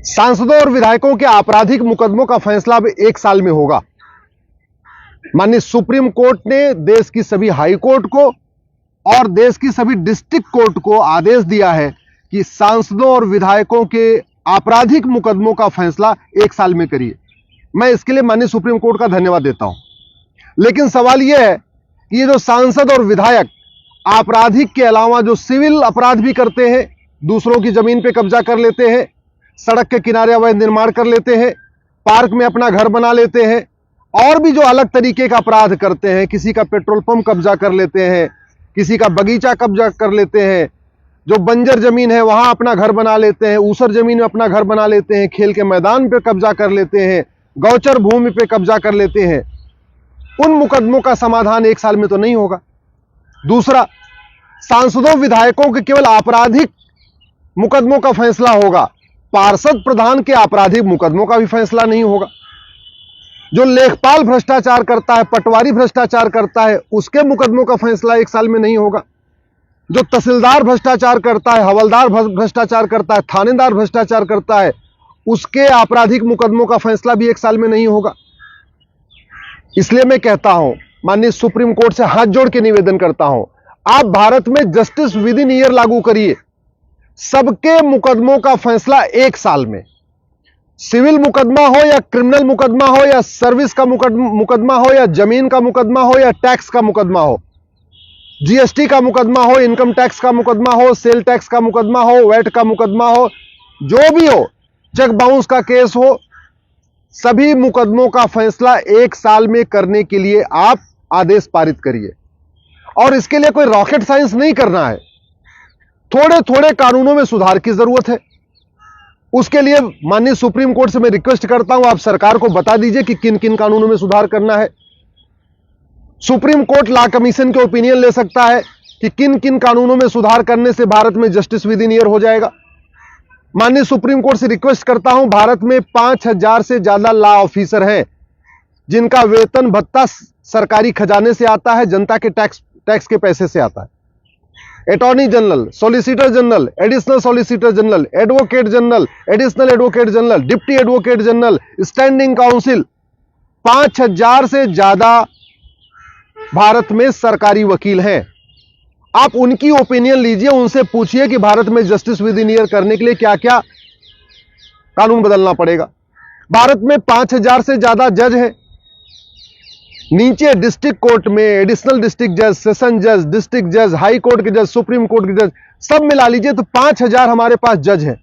सांसदों और विधायकों के आपराधिक मुकदमों का फैसला अब 1 साल में होगा। माननीय सुप्रीम कोर्ट ने देश की सभी हाई कोर्ट को और देश की सभी डिस्ट्रिक्ट कोर्ट को आदेश दिया है कि सांसदों और विधायकों के आपराधिक मुकदमों का फैसला 1 साल में करिए। मैं इसके लिए माननीय सुप्रीम कोर्ट का धन्यवाद देता हूं। लेकिन सवाल यह है कि ये जो सांसद और विधायक आपराधिक के अलावा जो सिविल अपराध भी करते हैं, दूसरों की जमीन पे कब्जा कर लेते हैं, सड़क के किनारे अवैध निर्माण कर लेते हैं, पार्क में अपना घर बना लेते हैं, और भी जो अलग तरीके का अपराध करते हैं, किसी का पेट्रोल पंप कब्जा कर लेते हैं, किसी का बगीचा कब्जा कर लेते हैं, जो बंजर जमीन है वहां अपना घर बना लेते हैं, ऊसर जमीन में अपना घर बना लेते हैं, खेल के मैदान पे कब्जा कर लेते हैं, गौचर भूमि पे कब्जा कर लेते हैं, उन मुकदमों का समाधान 1 साल में तो नहीं होगा। दूसरा, सांसदों विधायकों के केवल आपराधिक मुकदमों का फैसला होगा, पार्षद प्रधान के आपराधिक मुकदमों का भी फैसला नहीं होगा। जो लेखपाल भ्रष्टाचार करता है, पटवारी भ्रष्टाचार करता है, उसके मुकदमों का फैसला 1 साल में नहीं होगा। जो तहसीलदार भ्रष्टाचार करता है, हवलदार भ्रष्टाचार करता है, थानेदार भ्रष्टाचार करता है, उसके आपराधिक मुकदमों का फैसला भी 1 साल में नहीं होगा। इसलिए मैं कहता हूं, माननीय सुप्रीम कोर्ट से हाथ जोड़ के निवेदन करता हूं, आप भारत में जस्टिस विद इन ईयर लागू करिए। सबके मुकदमों का फैसला 1 साल में, सिविल मुकदमा हो या क्रिमिनल मुकदमा हो या सर्विस का मुकदमा हो या जमीन का मुकदमा हो या टैक्स का मुकदमा हो, जीएसटी का मुकदमा हो, इनकम टैक्स का मुकदमा हो, सेल टैक्स का मुकदमा हो, वैट का मुकदमा हो, जो भी हो, चेक बाउंस का केस हो, सभी मुकदमों का फैसला 1 साल में करने के लिए आप आदेश पारित करिए। और इसके लिए कोई रॉकेट साइंस नहीं करना है, थोड़े थोड़े कानूनों में सुधार की जरूरत है। उसके लिए माननीय सुप्रीम कोर्ट से मैं रिक्वेस्ट करता हूं, आप सरकार को बता दीजिए कि किन किन कानूनों में सुधार करना है। सुप्रीम कोर्ट लॉ कमीशन के ओपिनियन ले सकता है कि किन किन कानूनों में सुधार करने से भारत में जस्टिस विद इन ईयर हो जाएगा। माननीय सुप्रीम कोर्ट से रिक्वेस्ट करता हूं, भारत में 5000 से ज्यादा लॉ ऑफिसर हैं जिनका वेतन भत्ता सरकारी खजाने से आता है, जनता के टैक्स के पैसे से आता है। Attorney general, solicitor general, additional solicitor general, advocate general, additional advocate general, deputy advocate general, standing council, 5000 से ज्यादा भारत में सरकारी वकील हैं। आप उनकी ओपिनियन लीजिए, उनसे पूछिए कि भारत में जस्टिस विद इन ईयर करने के लिए क्या क्या कानून बदलना पड़ेगा। भारत में 5000 से ज्यादा जज हैं। नीचे डिस्ट्रिक्ट कोर्ट में एडिशनल डिस्ट्रिक्ट जज, सेशन जज, डिस्ट्रिक्ट जज, हाई कोर्ट के जज, सुप्रीम कोर्ट के जज, सब मिला लीजिए तो 5000 हमारे पास जज हैं।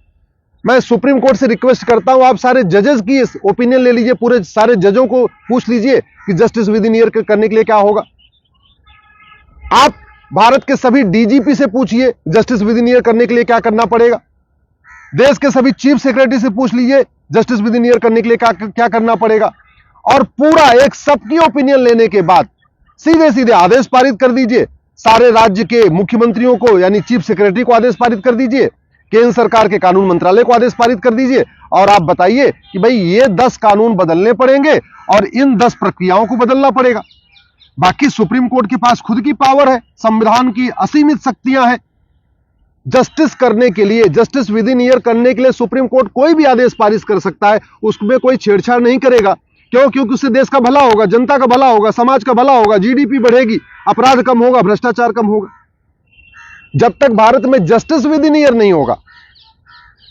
मैं सुप्रीम कोर्ट से रिक्वेस्ट करता हूं, आप सारे जजेस की ओपिनियन ले लीजिए, पूरे सारे जजों को पूछ लीजिए कि जस्टिस विद इन ईयर करने के लिए क्या होगा। आप भारत के सभी डीजीपी से पूछिए जस्टिस विद इन ईयर करने के लिए क्या करना पड़ेगा। देश के सभी चीफ सेक्रेटरी से पूछ लीजिए जस्टिस विद इन ईयर करने के लिए क्या करना पड़ेगा। और पूरा एक सबकी ओपिनियन लेने के बाद सीधे सीधे आदेश पारित कर दीजिए। सारे राज्य के मुख्यमंत्रियों को यानी चीफ सेक्रेटरी को आदेश पारित कर दीजिए, केंद्र सरकार के कानून मंत्रालय को आदेश पारित कर दीजिए, और आप बताइए कि भाई ये 10 कानून बदलने पड़ेंगे और इन 10 प्रक्रियाओं को बदलना पड़ेगा। बाकी सुप्रीम कोर्ट के पास खुद की पावर है, संविधान की असीमित शक्तियां हैं। जस्टिस करने के लिए, जस्टिस विद इन ईयर करने के लिए सुप्रीम कोर्ट कोई भी आदेश पारित कर सकता है, उसमें कोई छेड़छाड़ नहीं करेगा। क्यों? क्योंकि उससे देश का भला होगा, जनता का भला होगा, समाज का भला होगा, जीडीपी बढ़ेगी, अपराध कम होगा, भ्रष्टाचार कम होगा। जब तक भारत में जस्टिस विद इन ईयर नहीं होगा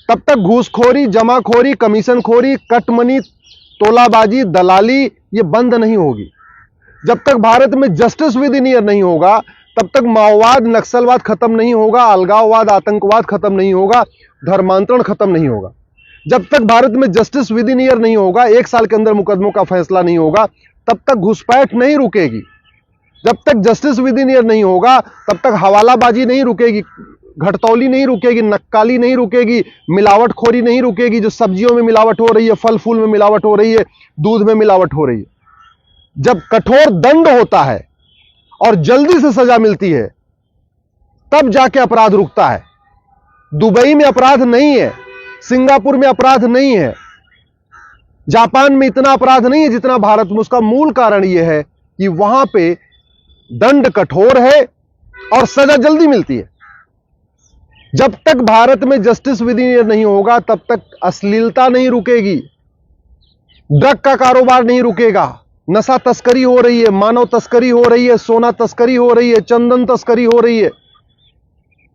तब तक घूसखोरी, जमाखोरी, कमीशनखोरी, कटमनी, तोलाबाजी, दलाली ये बंद नहीं होगी। जब तक भारत में जस्टिस विद इन ईयर नहीं होगा तब तक माओवाद, नक्सलवाद खत्म नहीं होगा, अलगाववाद, आतंकवाद खत्म नहीं होगा, धर्मांतरण खत्म नहीं होगा। जब तक भारत में जस्टिस विद इन ईयर नहीं होगा, 1 साल के अंदर मुकदमों का फैसला नहीं होगा, तब तक घुसपैठ नहीं रुकेगी। जब तक जस्टिस विद इन ईयर नहीं होगा तब तक हवालाबाजी नहीं रुकेगी, घटतौली नहीं रुकेगी, नक्काली नहीं रुकेगी, मिलावटखोरी नहीं रुकेगी। जो सब्जियों में मिलावट हो रही है, फल फूल में मिलावट हो रही है, दूध में मिलावट हो रही है। जब कठोर दंड होता है और जल्दी से सजा मिलती है तब जाके अपराध रुकता है। दुबई में अपराध नहीं है, सिंगापुर में अपराध नहीं है, जापान में इतना अपराध नहीं है जितना भारत में। उसका मूल कारण यह है कि वहां पे दंड कठोर है और सजा जल्दी मिलती है। जब तक भारत में जस्टिस विद इन ईयर नहीं होगा तब तक अश्लीलता नहीं रुकेगी, ड्रग का कारोबार नहीं रुकेगा, नशा तस्करी हो रही है, मानव तस्करी हो रही है, सोना तस्करी हो रही है, चंदन तस्करी हो रही है।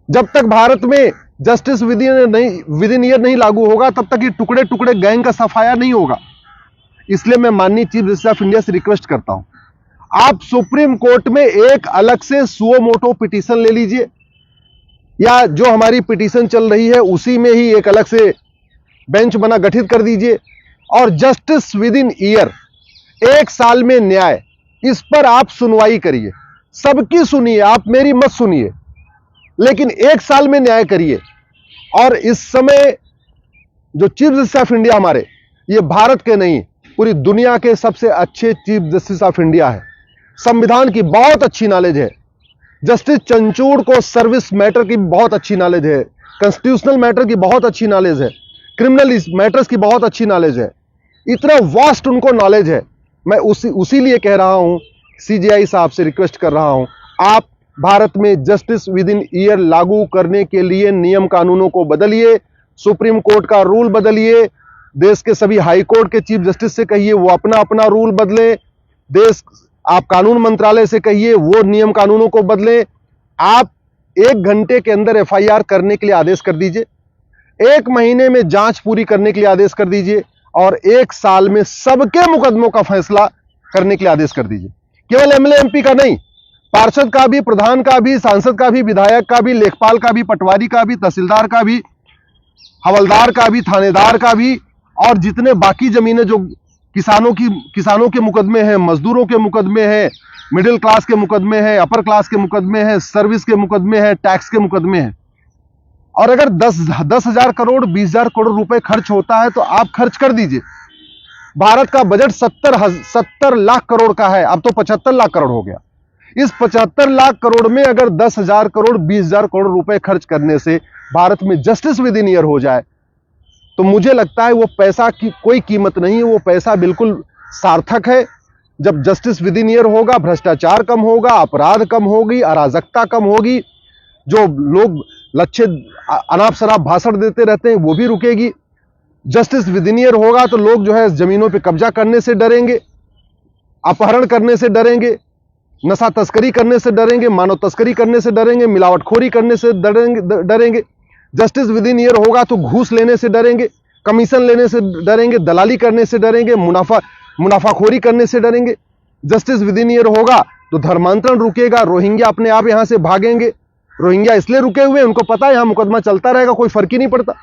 जब तक भारत में जस्टिस विद इन ईयर नहीं लागू होगा तब तक ये टुकड़े टुकड़े गैंग का सफाया नहीं होगा। इसलिए मैं माननीय चीफ जस्टिस ऑफ इंडिया से रिक्वेस्ट करता हूं, आप सुप्रीम कोर्ट में एक अलग से सुओ मोटो पिटीशन ले लीजिए, या जो हमारी पिटीशन चल रही है उसी में ही एक अलग से बेंच बना गठित कर दीजिए, और जस्टिस विद इन ईयर, एक साल में न्याय, इस पर आप सुनवाई करिए। सबकी सुनिए, आप मेरी मत सुनिए, लेकिन एक साल में न्याय करिए। और इस समय जो चीफ जस्टिस ऑफ इंडिया हमारे, ये भारत के नहीं पूरी दुनिया के सबसे अच्छे चीफ जस्टिस ऑफ इंडिया है। संविधान की बहुत अच्छी नॉलेज है। जस्टिस चंचूड़ को सर्विस मैटर की बहुत अच्छी नॉलेज है, कॉन्स्टिट्यूशनल मैटर की बहुत अच्छी नॉलेज है, क्रिमिनल मैटर्स की बहुत अच्छी नॉलेज है। इतना वास्ट उनको नॉलेज है। मैं उसी लिए कह रहा हूं, सीजेआई साहब से रिक्वेस्ट कर रहा हूं, आप भारत में जस्टिस विद इन ईयर लागू करने के लिए नियम कानूनों को बदलिए, सुप्रीम कोर्ट का रूल बदलिए, देश के सभी हाई कोर्ट के चीफ जस्टिस से कहिए वो अपना अपना रूल बदलें, आप कानून मंत्रालय से कहिए वो नियम कानूनों को बदलें। आप 1 घंटे के अंदर एफआईआर करने के लिए आदेश कर दीजिए, 1 महीने में जांच पूरी करने के लिए आदेश कर दीजिए, और 1 साल में सबके मुकदमों का फैसला करने के लिए आदेश कर दीजिए। केवल एमएलए एमपी का नहीं, पार्षद का भी, प्रधान का भी, सांसद का भी, विधायक का भी, लेखपाल का भी, पटवारी का भी, तहसीलदार का भी, हवलदार का भी, थानेदार का भी, और जितने बाकी जमीनें जो किसानों के मुकदमे हैं, मजदूरों के मुकदमे हैं, मिडिल क्लास के मुकदमे हैं, अपर क्लास के मुकदमे हैं, सर्विस के मुकदमे हैं, टैक्स के मुकदमे हैं। और अगर 10,000 करोड़ 20,000 करोड़ रुपए खर्च होता है तो आप खर्च कर दीजिए। भारत का बजट 70 लाख करोड़ का है, अब तो 75 लाख करोड़ हो गया। इस 75 लाख करोड़ में अगर 10,000 करोड़ 20,000 करोड़ रुपए खर्च करने से भारत में जस्टिस विद इन ईयर हो जाए तो मुझे लगता है वो पैसा की कोई कीमत नहीं है, वो पैसा बिल्कुल सार्थक है। जब जस्टिस विद इन ईयर होगा, भ्रष्टाचार कम होगा, अपराध कम होगी, अराजकता कम होगी, जो लोग लक्षित अनाप शराब भाषण देते रहते हैं वो भी रुकेगी। जस्टिस विद इन ईयर होगा तो लोग जो है जमीनों पे कब्जा करने से डरेंगे, अपहरण करने से डरेंगे, नशा तस्करी करने से डरेंगे, मानव तस्करी करने से डरेंगे, मिलावटखोरी करने से डरेंगे। जस्टिस विद इन ईयर होगा तो घूस लेने से डरेंगे, कमीशन लेने से डरेंगे, दलाली करने से डरेंगे, मुनाफाखोरी करने से डरेंगे। जस्टिस विद इन ईयर होगा तो धर्मांतरण रुकेगा, रोहिंग्या अपने आप यहां से भागेंगे। रोहिंग्या इसलिए रुके हुए, उनको पता है यहां मुकदमा चलता रहेगा, कोई फर्क ही नहीं पड़ता।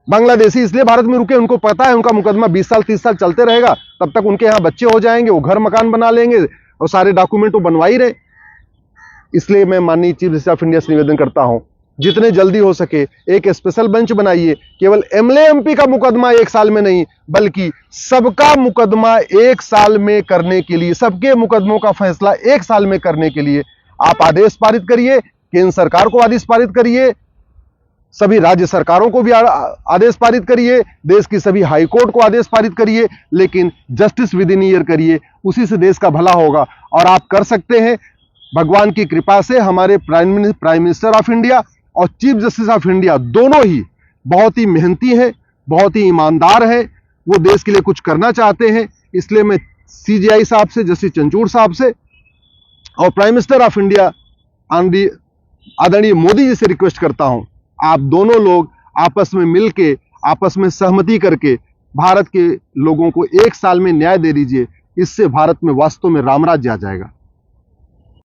बांग्लादेशी इसलिए भारत में रुके, उनको पता है उनका मुकदमा 20 साल 30 साल चलते रहेगा, तब तक उनके यहां बच्चे हो जाएंगे, वो घर मकान बना लेंगे और सारे डॉक्यूमेंट वो बनवा ही रहे। इसलिए मैं माननीय चीफ जस्टिस ऑफ इंडिया से निवेदन करता हूं, जितने जल्दी हो सके एक स्पेशल बेंच बनाइए। केवल एमएलए एमपी का मुकदमा 1 साल में नहीं, बल्कि सबका मुकदमा 1 साल में करने के लिए, सबके मुकदमों का फैसला 1 साल में करने के लिए आप आदेश पारित करिए। केंद्र सरकार को आदेश पारित करिए, सभी राज्य सरकारों को भी आदेश पारित करिए, देश की सभी हाई कोर्ट को आदेश पारित करिए, लेकिन जस्टिस विद इन ईयर करिए, उसी से देश का भला होगा। और आप कर सकते हैं। भगवान की कृपा से हमारे प्राइम मिनिस्टर ऑफ इंडिया और चीफ जस्टिस ऑफ इंडिया दोनों ही बहुत ही मेहनती हैं, बहुत ही ईमानदार हैं, वो देश के लिए कुछ करना चाहते हैं। इसलिए मैं सीजेआई साहब से, जस्टिस चंचूड़ साहब से और प्राइम मिनिस्टर ऑफ इंडिया आदरणीय मोदी जी से रिक्वेस्ट करता हूं, आप दोनों लोग आपस में मिलके, आपस में सहमति करके भारत के लोगों को 1 साल में न्याय दे दीजिए। इससे भारत में वास्तव में रामराज्य आ जाएगा।